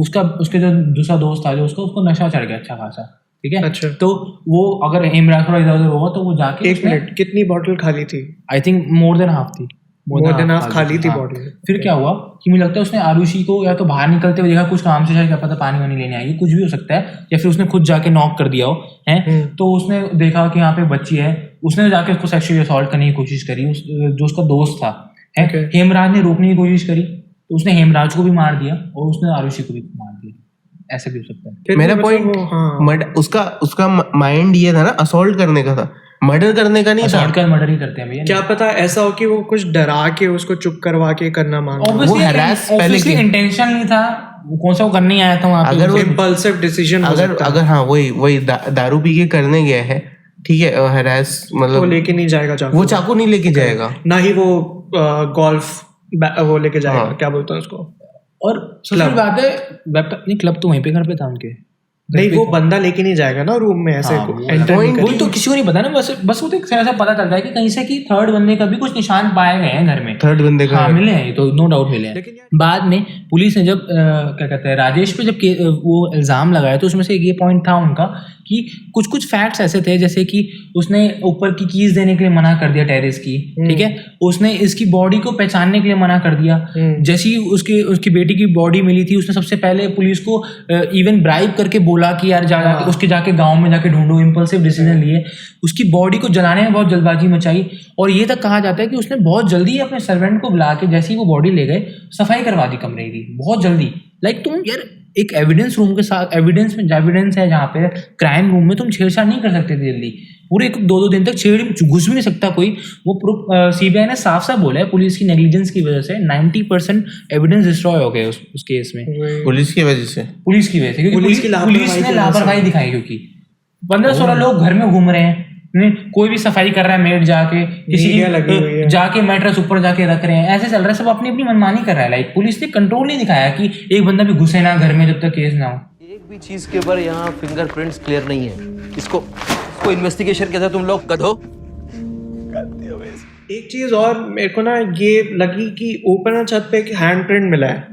उसके जो दूसरा दोस्त था जो उसको नशा चढ़ गया अच्छा खासा, ठीक है। अच्छा। तो वो अगर हेमराज थोड़ा इधर उधर होगा तो वो जाके एक मिनट, कितनी बॉटल खाली थी? I think more than half थी। More than half खाली थी हाँ। बॉटल। फिर क्या हुआ कि मुझे लगता है उसने आरुषि को या तो बाहर निकलते हुए देखा, कुछ काम से शायद क्या पता पानी वानी लेने आई, कुछ भी हो सकता है, या फिर उसने खुद जाके नॉक कर दिया हो है। तो उसने देखा कि यहाँ पे बच्ची है, उसने जाके उसको सेक्सुअली असॉल्ट करने की कोशिश करी। जो उसका दोस्त था है, हेमराज ने रोकने की कोशिश करी तो उसने हेमराज को भी मार दिया और उसने आरुषि को भी मार दिया। ऐसे भी हो सकता है। मेरा पॉइंट उसका माइंड ये था ना, असॉल्ट करने का था, मर्डर करने का नहीं था। असॉल्ट कर मर्डर ही करते हैं भैया। क्या पता ऐसा हो कि वो कुछ डरा के उसको चुप करवा के करना मांगा। वो harass पहले की इंटेंशन नहीं था, वो कौन सा वो करने आया था वहाँ पे। अगर वो इम्पल्सिव डिसीजन अगर हाँ वही दारू पी के करने गया है, ठीक है, हरास वो मतलब लेके नहीं जाएगा चाकू। वो चाकू नहीं लेके जाएगा, ना ही वो गोल्फ वो लेके जाएगा। क्या बोलते हैं उसको? और सबसे बड़ी बात है, नहीं क्लब तो वहीं पे घर पे था उनके। नहीं, वो बंदा लेके नहीं जाएगा ना रूम में ऐसे। वही तो किसी को नहीं पता ना, बस वो तो एक तरह से पता चलता है कि कहीं से कि थर्ड बंदे का भी कुछ निशान पाए गए हैं घर में। थर्ड बंदे का मिले हैं, तो नो डाउट मिले हैं। बाद में पुलिस ने जब क्या कहते हैं राजेश पे जब वो इल्जाम लगाया तो उसमें से एक ये पॉइंट था उनका कि कुछ कुछ फैक्ट्स ऐसे थे, जैसे कि उसने ऊपर की कीज देने के लिए मना कर दिया टेरेस की, ठीक है, उसने इसकी बॉडी को पहचानने के लिए मना कर दिया। जैसी उसकी बेटी की बॉडी मिली थी, उसने सबसे पहले पुलिस को इवन ब्राइब करके बोला कि यार उसके जाके गांव में जाके ढूंढो, इंपल्सिव डिसीजन लिए, उसकी बॉडी को जलाने में बहुत जल्दबाजी मचाई। और ये तक कहा जाता है कि उसने बहुत जल्दी अपने सर्वेंट को बुला के जैसे ही वो बॉडी ले गए सफाई करवा दी कमरे की, बहुत जल्दी। लाइक तुम यार एक एविडेंस रूम के साथ एविडेंस है जहाँ पे क्राइम रूम में तुम छेड़छाड़ नहीं कर सकते थे जल्दी, पूरे 2-2 दिन तक घुस भी नहीं सकता कोई। वो सीबीआई ने साफ साफ बोला है पुलिस की नेग्लिजेंस की वजह से 90% एविडेंस डिस्ट्रॉय हो गए उस केस में। पुलिस की वजह से क्योंकि पुलिस ने लापरवाही दिखाई, क्योंकि 15-16 लोग घर में घूम रहे हैं, कोई भी सफाई कर रहा है मेड जाके, किसी जाके मैट्रेस ऊपर जाके रख रहे हैं, ऐसे चल रहा है, सब अपनी अपनी मनमानी कर रहा है। लाइक पुलिस ने कंट्रोल नहीं दिखाया कि एक बंदा भी घुसे ना घर में जब तक केस ना हो। एक भी चीज के ऊपर यहाँ फिंगरप्रिंट्स क्लियर नहीं है। इसको इन्वेस्टिगेशन कहते हैं तुम लोग, गधो। एक चीज और मेरे को ना ये लगी कि ऊपर ना छत पे एक हैंड प्रिंट मिला है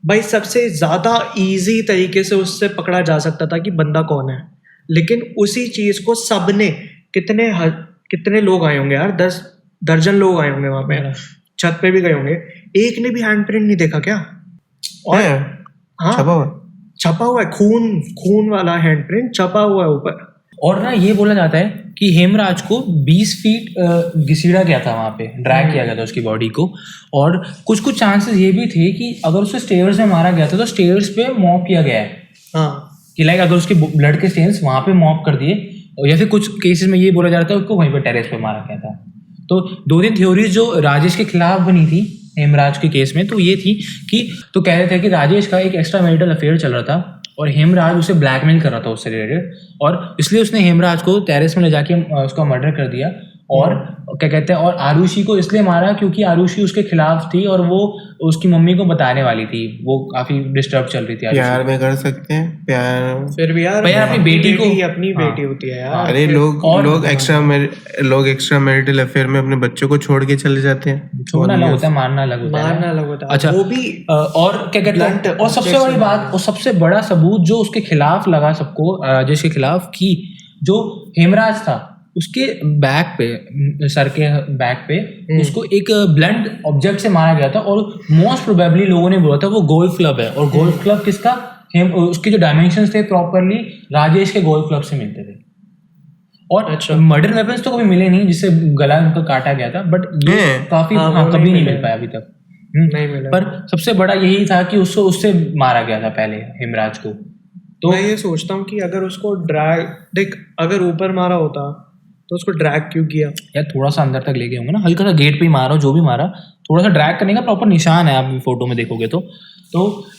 भाई, सबसे ज्यादा इजी तरीके से उससे पकड़ा जा सकता था कि बंदा कौन है, लेकिन उसी चीज को सबने कितने लोग आए होंगे यार, 10 दर्जन लोग आए होंगे वहां पे, छत पे भी गए होंगे, एक ने भी हैंड प्रिंट नहीं देखा क्या? और हाँ छपा हुआ है, खून वाला हैंड प्रिंट छपा हुआ है ऊपर। और ना ये बोला जाता है कि हेमराज को 20 फीट घसीड़ा गया था, वहां पे ड्रैग किया गया था उसकी बॉडी को। और कुछ चांसेस ये भी थे कि अगर उसे स्टेयर्स में मारा गया था तो स्टेयर्स पे मॉप किया गया है। हाँ, कि लाइक अगर उसके ब्लड के स्टेन्स वहां पे मॉप कर दिए, या फिर कुछ केसेस में ये बोला जा रहा था उसको वहीं पे टेरेस पे मारा गया था। तो 2-3 थ्योरीज जो राजेश के खिलाफ बनी थी हेमराज के केस में, तो ये थी कि तो कह रहे थे कि राजेश का एक एक्स्ट्रा मैरिटल अफेयर चल रहा था और हेमराज उसे ब्लैकमेल कर रहा था उससे रिलेटेड, और इसलिए उसने हेमराज को टेरेस में ले जाके उसका मर्डर कर दिया। और क्या कहते हैं, और आरुषि को इसलिए मारा क्योंकि आरुषि उसके खिलाफ थी और वो उसकी मम्मी को बताने वाली थी, वो काफी डिस्टर्ब चल रही थी। प्यार में कर सकते हैं प्यार, फिर भी यार अपनी बेटी को अपनी बेटी होती है यार। अरे लोग एक्स्ट्रा मैरिटल अफेयर में अपने बच्चों को छोड़ के चले जाते हैं। छोड़ना अलग होता है, मारना अलग होता है। अच्छा, वो भी और क्या कहते हैं, और सबसे बड़ी बात और सबसे बड़ा सबूत जो उसके खिलाफ लगा सबको, राजेश के खिलाफ, की जो हेमराज था उसके बैक पे, सर के बैक पे उसको एक ब्लंट ऑब्जेक्ट से मारा गया था, और मोस्ट प्रोबेबली लोगों ने बोला था वो गोल्फ क्लब है। और गोल्फ क्लब किसका, उसके जो डायमेंशंस थे प्रॉपरली राजेश के गोल्फ क्लब से मिलते थे। और मर्डर वेपन्स तो कभी मिले नहीं जिससे गला उनका काटा गया था, बट ये काफी कभी नहीं मिल पाया अभी तक, नहीं मिला। पर सबसे बड़ा यही था कि उससे मारा गया था पहले हेमराज को। तो मैं ये सोचता हूँ कि अगर उसको देख अगर ऊपर मारा होता तो उसको ड्रैग क्यों किया यार? थोड़ा सा अंदर तक लेके होंगे ना, हल्का सा गेट पे ही मारा, जो भी मारा, थोड़ा सा ड्रैग करने का प्रॉपर निशान है, आप फोटो में देखोगे तो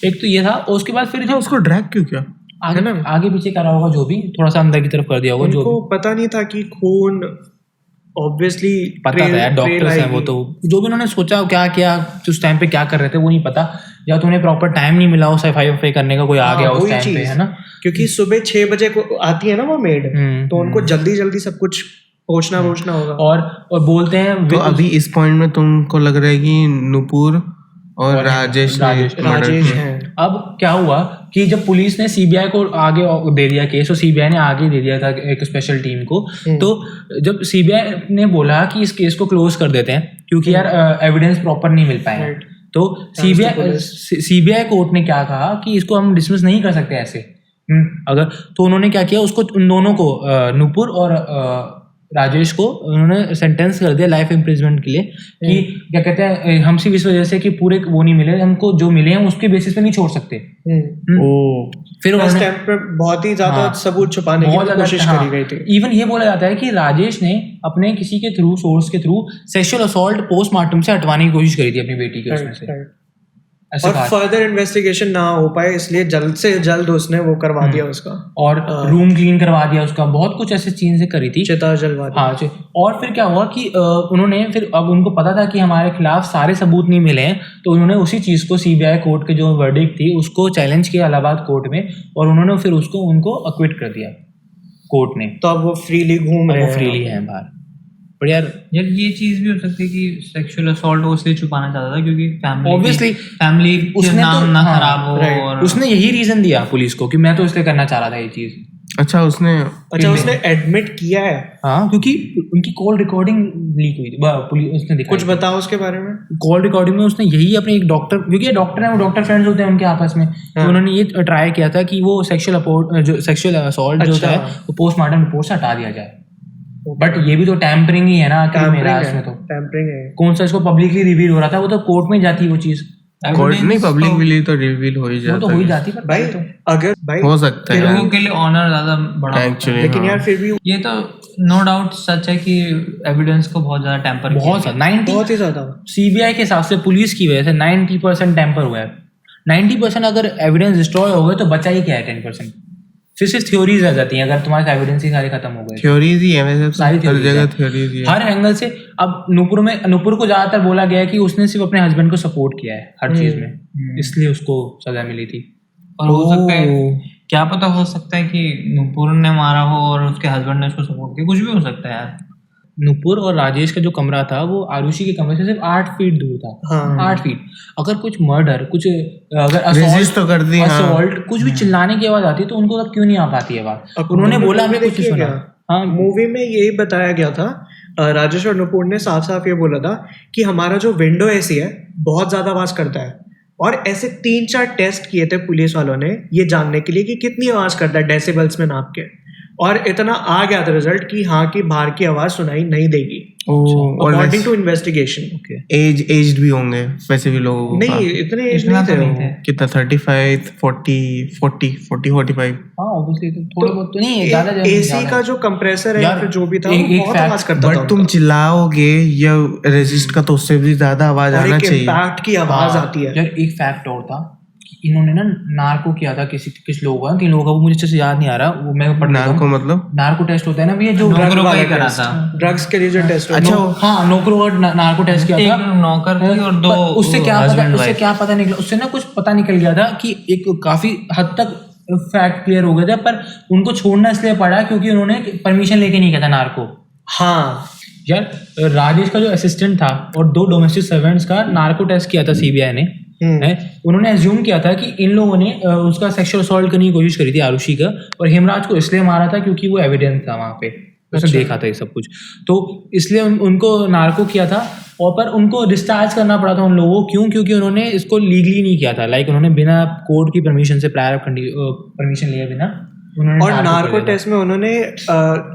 एक तो ये था। और उसके बाद फिर था उसको ड्रैग क्यों किया? आगे पीछे करा होगा, जो भी थोड़ा सा अंदर की तरफ कर दिया होगा। उनको पता नहीं था कि खून ऑब्वियसली पता था यार, डॉक्टर्स हैं वो, तो जो भी उन्होंने सोचा क्या किया उस टाइम पे क्या कर रहे थे वो नहीं पता, या तो उन्हें प्रॉपर टाइम नहीं मिला हो सफाई करने का, कोई आ गया उस टाइम पे, है ना? क्योंकि सुबह 6 बजे को आती है ना वो मेड, तो उनको जल्दी सब कुछ पहुंचना होगा। और बोलते हैं तो अभी इस पॉइंट में तुमको लग रहा है कि नुपुर और राजेश हैं। अब क्या हुआ कि जब पुलिस ने सीबीआई को आगे दे दिया केस, तो सीबीआई ने आगे दे दिया था एक स्पेशल टीम को, तो जब सीबीआई ने बोला कि इस केस को क्लोज कर देते हैं क्योंकि यार एविडेंस प्रॉपर नहीं मिल पाए, तो सीबीआई कोर्ट ने क्या कहा कि इसको हम डिसमिस नहीं कर सकते ऐसे। अगर तो उन्होंने क्या किया, उसको उन दोनों को नुपुर और राजेश को उन्होंने सेंटेंस कर दिया लाइफ इम्प्रिजमेंट के लिए कि क्या कहते हैं, हम सिर्फ इस वजह से कि पूरे वो नहीं मिले, हमको जो मिले हैं उसके बेसिस पे नहीं छोड़ सकते। फिर उस टाइम पे बहुत ही ज्यादा सबूत छुपाने की कोशिश करी गई थी। इवन ये बोला जाता है कि राजेश ने अपने किसी के थ्रू, सोर्स के थ्रू सेक्सुअल असॉल्ट पोस्टमार्टम से हटवाने की कोशिश करी थी अपनी बेटी के उसमें से, और फर्दर इन्वेस्टिगेशन ना हो पाए इसलिए जल्द से जल्द उसने वो करवा दिया उसका, और रूम क्लीन करवा दिया उसका, बहुत कुछ ऐसी चीजें करी थी, चिता जलवा दी। हाँ। और फिर क्या हुआ कि उन्होंने फिर, अब उनको पता था कि हमारे खिलाफ सारे सबूत नहीं मिले हैं, तो उन्होंने उसी चीज को सीबीआई कोर्ट के जो वर्डिक्ट थी उसको चैलेंज किया इलाहाबाद कोर्ट में, और उन्होंने फिर उसको उनको अक्विट कर दिया कोर्ट ने। तो अब वो फ्रीली घूम रहे हैं, वो फ्रीली हैं बाहर। पर यार ये चीज भी हो सकती है कि सेक्सुअल असॉल्ट वो इसलिए छुपाना चाहता था क्योंकि Obviously, फैमिली उसने नाम तो, ना हाँ, खराब हो, और उसने यही रीजन दिया पुलिस को कि मैं तो इसलिए करना चाह रहा था ये चीज। अच्छा उसने एडमिट किया है? हाँ, क्योंकि उनकी कॉल रिकॉर्डिंग लीक हुई थी, पुलिस उसने दिखाई। कुछ बताओ उसके बारे में। कॉल रिकॉर्डिंग में उसने यही अपने एक डॉक्टर, क्योंकि डॉक्टर है, वो डॉक्टर फ्रेंड्स होते हैं उनके आपस में, तो उन्होंने ये ट्राई किया था कि वो सेक्सुअल असॉल्ट जो है वो पोस्टमार्टम रिपोर्ट से हटा दिया जाए। बट ये भी तो टैम्परिंग ही है ना, कि मेरा इसमें तो टैम्परिंग है। कौन सा इसको पब्लिकली रिवील हो रहा था, वो तो कोर्ट में जाती वो चीज, कोर्ट नहीं पब्लिकली तो रिवील हो ही जाता है, वो तो हो ही जाती। पर भाई तो अगर भाई हो सकता है लोगों के लिए ऑनर ज्यादा बड़ा एक्चुअली, लेकिन यार फिर भी ये तो नो डाउट सच है कि एविडेंस को बहुत ज्यादा टैम्पर बहुत ही ज्यादा सीबीआई के हिसाब से, पुलिस की वजह से 90% टैम्पर हुआ है। 90% अगर एविडेंस डिस्ट्रॉय हो गए तो बचा ही क्या है 10%? फिर सिर्फ थ्योरीज रह जाती हैं अगर तुम्हारे एविडेंस ही सारे खत्म हो गए। थ्योरीज ही है वैसे, सारी हर जगह थ्योरीज ही है हर एंगल से। अब नुपुर को ज्यादातर बोला गया है कि उसने सिर्फ अपने हस्बैंड को सपोर्ट किया है हर चीज में, इसलिए उसको सजा मिली थी। और हो सकता है, क्या पता, हो सकता है कि नुपुर ने मारा हो और उसके हस्बैंड ने उसको सपोर्ट किया, कुछ भी हो सकता है यार। नुपुर और राजेश का जो कमरा था वो आरुषि के कमरे से सिर्फ 8 फीट दूर था। हाँ। 8 फीट। अगर कुछ मर्डर, कुछ अगर Resist तो कर दी, हाँ। असॉल्ट, कुछ भी चिल्लाने की आवाज आती तो उनको तब क्यों नहीं आ पाती आवाज? उन्होंने बोला हमें कुछ नहीं सुना। हाँ, मूवी में यही बताया गया था, राजेश और नुपुर ने साफ साफ ये बोला था कि हमारा जो विंडो एसी है बहुत ज्यादा आवाज करता है, और ऐसे 3-4 टेस्ट किए थे पुलिस वालों ने ये जानने के लिए कि कितनी आवाज करता है डेसिबल्स में नाप के, और इतना आ गया था रिजल्ट कि हाँ कि बाहर की आवाज सुनाई नहीं देगी अकॉर्डिंग टू इन्वेस्टिगेशन। एज्ड भी होंगे वैसे भी लोगों को, नहीं इतने एज नहीं थे वो। कितना 35 40 45? हाँ ऑब्वियसली तो थोड़ा बहुत तो नहीं है, ज्यादा एसी का जो कंप्रेसर है या फिर जो भी था वो बहुत आवाज करता था। बट तुम चिल्लाओगे या रेजिस्ट का तो उससे भी ज्यादा आवाज आना चाहिए, इम्पैक्ट की आवाज आती है। यार एक फैक्ट और था, इन्होंने ना नार्को किया था किस लोगों का, 3 लोगों का, वो मुझे अच्छे से याद नहीं आ रहा, वो मैं पढ़ नार्को मतलब नार्को टेस्ट होता है ना भैया, जो ड्रग्स के लिए जो टेस्ट। अच्छा हाँ, नौकरों का नार्को टेस्ट किया था, नौकर थी और 2 उससे क्या पता निकला, उससे ना कुछ पता निकल गया था कि एक काफी हद तक फैक्ट क्लियर हो गया था, पर उनको छोड़ना इसलिए पड़ा क्योंकि उन्होंने परमिशन लेके नहीं किया था नार्को। हाँ यार राजेश का जो असिस्टेंट था और 2 डोमेस्टिक सर्वेंट्स का नार्को टेस्ट किया था सीबीआई ने। उन्होंने एज्यूम किया था कि इन लोगों ने उसका सेक्सुअल असॉल्ट करने की कोशिश करी थी आरुषि का, और हेमराज को इसलिए मारा था क्योंकि वो एविडेंस था वहां पे, उसने देखा था ये सब कुछ, तो इसलिए उनको नार्को किया था। और पर उनको डिस्चार्ज करना पड़ा था उन लोगों को, क्यों? क्योंकि उन्होंने इसको लीगली नहीं किया था, लाइक उन्होंने बिना कोर्ट की परमिशन से, प्रायर परमिशन लिए बिना और नार्को टेस्ट में उन्होंने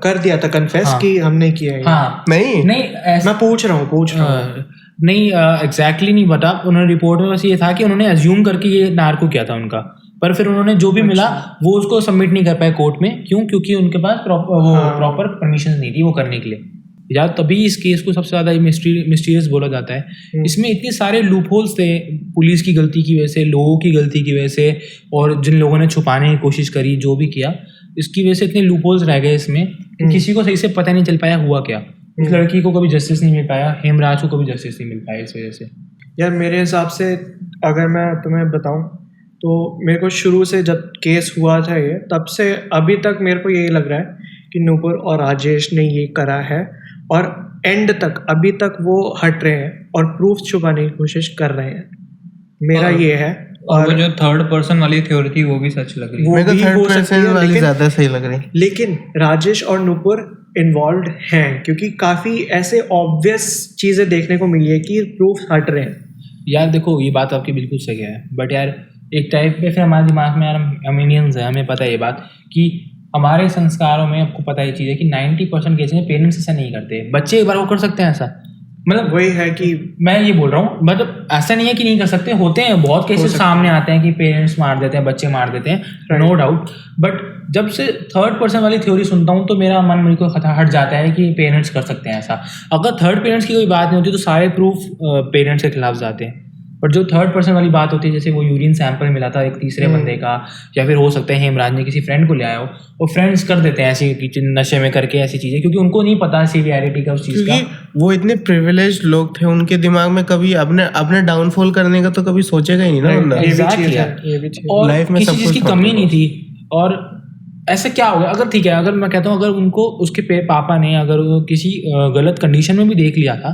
कर दिया था कन्फेस कि हमने किया है। हाँ नहीं मैं पूछ रहा हूँ नहीं एग्जैक्टली नहीं बता, उन्होंने रिपोर्ट में बस ये था कि उन्होंने एज्यूम करके ये नार्को किया था उनका, पर फिर उन्होंने जो भी मिला वो उसको सबमिट नहीं कर पाए कोर्ट में। क्यों? क्योंकि उनके पास प्रॉपर परमिशन नहीं थी वो करने के लिए। यार तभी इस केस को सबसे ज्यादा मिस्टीरियस बोला जाता है। इसमें इतने सारे लूप होल्स थे, पुलिस की गलती की वजह से, लोगों की गलती की वजह से, और जिन लोगों ने छुपाने की कोशिश करी, जो भी किया, इसकी वजह से इतने लूप होल्स रह गए इसमें कि किसी को सही से पता नहीं चल पाया हुआ क्या। उस लड़की को कभी जस्टिस नहीं मिल पाया, हेमराज को कभी जस्टिस नहीं मिल पाया इस वजह से। यार मेरे हिसाब से अगर मैं तुम्हें बताऊं तो मेरे को शुरू से जब केस हुआ था ये, तब से अभी तक मेरे को यही लग रहा है कि नुपुर और राजेश ने ये करा है, और एंड तक अभी तक वो हट रहे हैं और प्रूफ छुपाने की कोशिश कर रहे हैं। मेरा ये है और वो जो थर्ड पर्सन वाली थ्योरी थी वो भी सच लग रही है। वो मेरे को भी थर्ड हो सकती पर्सन है, वाली लेकिन- ज्यादा सही लग रही। लेकिन राजेश और नुपुर इन्वॉल्व हैं क्योंकि काफी ऐसे ऑब्वियस चीजें देखने को मिली है कि प्रूफ हट रहे हैं। यार देखो ये बात आपकी बिल्कुल सही है, बट यार एक टाइप पे फिर हमारे दिमाग में यार हम अमीनियंस है, हमें पता है ये बात कि हमारे संस्कारों में आपको पता है ये चीज़ है कि 90% केस में पेरेंट्स ऐसा नहीं करते, बच्चे एक बार वो कर सकते हैं ऐसा, मतलब वही है कि मैं ये बोल रहा हूँ, मतलब ऐसा नहीं है कि नहीं कर सकते, होते हैं बहुत केसेस सामने आते हैं कि पेरेंट्स मार देते हैं, बच्चे मार देते हैं, नो डाउट। बट जब से थर्ड पर्सन वाली थ्योरी सुनता हूँ तो मेरा मन मुझे को हट जाता है कि पेरेंट्स कर सकते हैं ऐसा। अगर थर्ड पेरेंट्स की कोई बात नहीं होती तो सारे प्रूफ पेरेंट्स के खिलाफ जाते हैं, बट जो थर्ड पर्सन वाली बात होती है, जैसे वो यूरिन सैंपल मिला था एक तीसरे बंदे का, या फिर हो सकता है हेमराज ने किसी फ्रेंड को ले आया हो, वो फ्रेंड्स कर देते हैं ऐसी नशे में करके ऐसी चीज़ें, क्योंकि उनको नहीं पता सीवियरिटी का उस चीज़ का। क्योंकि वो इतने प्रिविलेज्ड लोग थे, उनके दिमाग में कभी अपने डाउनफॉल करने का तो कभी सोचेगा ही नहीं ना बंदा। ये भी Exactly चीज़ है, यार। ये भी चीज़ है। और लाइफ में किसी सब चीज़ कुछ की था कमी उनके नहीं थी। और ऐसे क्या हो गया, अगर ठीक है, अगर मैं कहता हूँ अगर उनको उसके पापा ने अगर वो किसी गलत कंडीशन में भी देख लिया था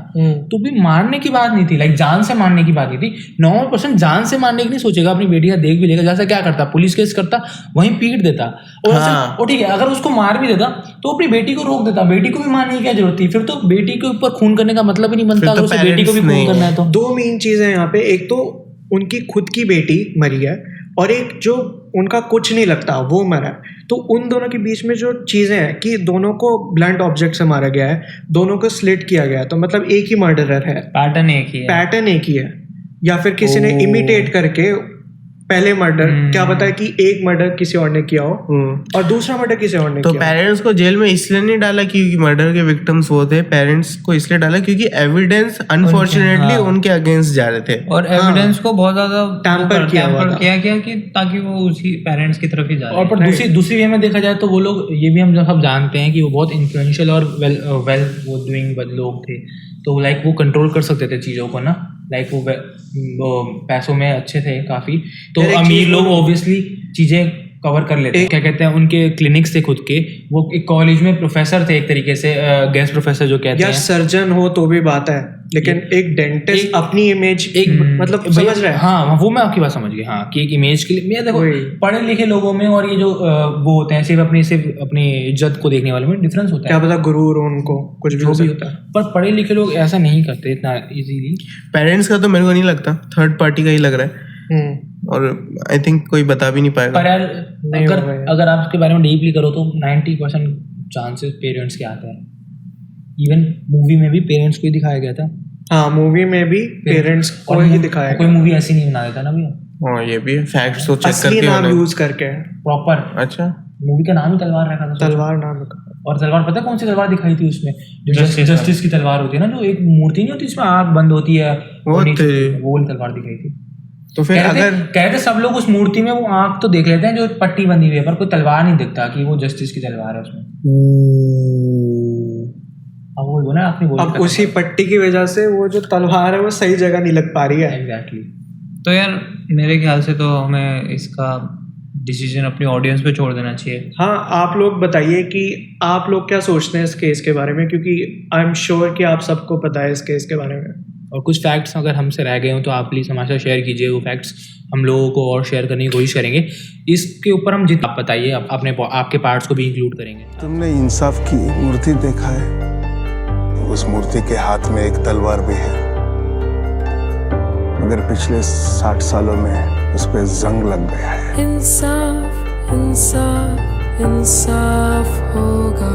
तो भी मारने की बात नहीं थी, लाइक जान से मारने की बात नहीं थी। 9% जान से मारने की नहीं सोचेगा, अपनी बेटी का देख भी लेगा, जैसा क्या करता पुलिस केस करता वहीं पीट देता, और हाँ। और ठीक है अगर उसको मार भी देता तो अपनी बेटी को रोक देता, बेटी को भी मारने की क्या जरूरत थी, फिर तो बेटी के ऊपर खून करने का मतलब ही नहीं बनता, फिर तो अगर उसे बेटी को भी parents खून करना है तो। दो मेन चीजें यहाँ पे, एक तो उनकी खुद की बेटी मरी है और एक जो उनका कुछ नहीं लगता वो मरा है। तो उन दोनों के बीच में जो चीज़ें हैं कि दोनों को ब्लंट ऑब्जेक्ट से मारा गया है, दोनों को स्लिट किया गया है, तो मतलब एक ही मर्डरर है, पैटर्न एक ही है। पैटर्न एक ही है, या फिर किसी ने इमिटेट करके पहले मर्डर, क्या पता है कि एक मर्डर किसी और ने किया हो और दूसरा मर्डर किसी और ने तो किया हो। पेरेंट्स को जेल में इसलिए नहीं डाला क्योंकि मर्डर के विक्टिम्स वो थे, पेरेंट्स को इसलिए डाला क्योंकि एविडेंस अनफॉर्चुनेटली उनके अगेंस्ट जा रहे थे। और एविडेंस को बहुत ज्यादा Tamper किया हुआ था। किया कि ताकि वो उसी पेरेंट्स की तरफ ही जा और रहे पर दूसरी वे में देखा जाए तो वो लोग ये भी हम सब जानते हैं कि वो बहुत इन्फ्लुएंशियल और वेल वो डूइंग लोग थे, तो लाइक वो कंट्रोल कर सकते थे चीज़ों को ना, लाइक वो पैसों में अच्छे थे काफ़ी, तो यार एक अमीर चीज़ लोग ऑब्वियसली चीज़ें कवर कर लेते हैं। क्या कहते हैं उनके क्लिनिक्स थे खुद के, वो एक कॉलेज में प्रोफेसर थे एक तरीके से, गेस्ट प्रोफेसर जो कहते या हैं। सर्जन हो तो भी बात है, लेकिन एक डेंटिस्ट अपनी इमेज एक मतलब समझ रहे हैं। हाँ वो मैं आपकी बात समझ गया, हाँ कि एक इमेज के लिए मैं देखो वही। पढ़े लिखे लोगों में और ये जो वो होते हैं सिर्फ अपनी इज्जत को देखने वाले में डिफरेंस होता क्या है, पता गुरूर हो उनको, कुछ भी हो सकता है। पर पढ़े लिखे लोग ऐसा नहीं करते इतना इजीली। पेरेंट्स का तो मेरे को नहीं लगता, थर्ड पार्टी का ही लग रहा है, और आई थिंक कोई बता भी नहीं पाएगा। पर यार नहीं होगा यार। अगर आप उसके बारे में डीपली करो तो 90% चांसेस पेरेंट्स के आते हैं। इवन मूवी में भी पेरेंट्स को ही दिखाया गया था। हाँ, मूवी में भी पेरेंट्स को ही दिखाया कोई गया। मूवी ऐसी नहीं बना देता ना भैया, हाँ ये भी है, फैक्ट्स तो चेक असली करके नाम होना है। यूज करके, प्रॉपर अच्छा, मूवी का नाम ही तलवार रखा था। तलवार नाम का। और तलवार पता है कौन सी तलवार दिखाई थी उसमें, जो जस्टिस की तलवार होती है ना, जो एक मूर्ति नहीं होती इसमें आंख बंद होती है, वो और नीचे तेरी। वो वाली तलवार दिखाई थी। तो फिर अगर कहते सब लोग उस मूर्ति में वो आंख तो देख लेते हैं जो पट्टी बंधी हुई है, पर कोई तलवार नहीं दिखता कि वो जस्टिस की तलवार है उसमें। अब वो बोला आपने बोला अब उसी पट्टी की वजह से वो जो तलवार है वो सही जगह नहीं लग पा रही है। एग्जैक्टली। तो यार मेरे ख्याल से तो हमें इसका डिसीजन अपनी ऑडियंस पे छोड़ देना चाहिए। हाँ, आप लोग बताइए कि आप लोग क्या सोचते हैं इस केस के बारे में, क्योंकि आई एम श्योर कि आप सबको पता है इस केस के बारे में। और कुछ फैक्ट्स अगर हमसे रह गए हो तो आप प्लीज़ हमारे साथ शेयर कीजिए, वो फैक्ट्स हम लोगों को और शेयर करने की कोशिश करेंगे। इसके ऊपर हम जितना आप बताइए अपने आपके पार्ट्स को भी इंक्लूड करेंगे। तुमने इंसाफ की मूर्ति देखा है? उस मूर्ति के हाथ में एक तलवार भी है, मगर पिछले 60 सालों में उस पे जंग लग गया है। इंसाफ इंसाफ इंसाफ होगा।